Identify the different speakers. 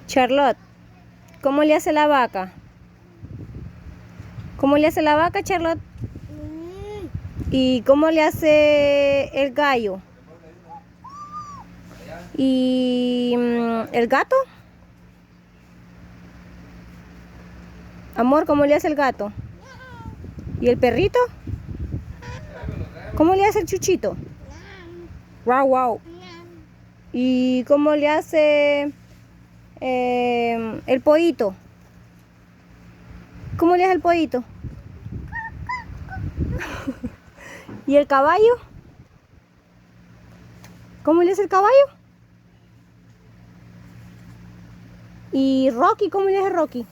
Speaker 1: Charlotte, ¿cómo le hace la vaca? ¿Cómo le hace la vaca, Charlotte? ¿Y cómo le hace el gallo? ¿Y el gato? Amor, ¿cómo le hace el gato? ¿Y el perrito? ¿Cómo le hace el chuchito? Wow, wow. ¿Y cómo le hace el pollito? ¿Cómo le hace el pollito? ¿Y el caballo? ¿Cómo le hace el caballo? ¿Y Rocky? ¿Cómo le hace Rocky?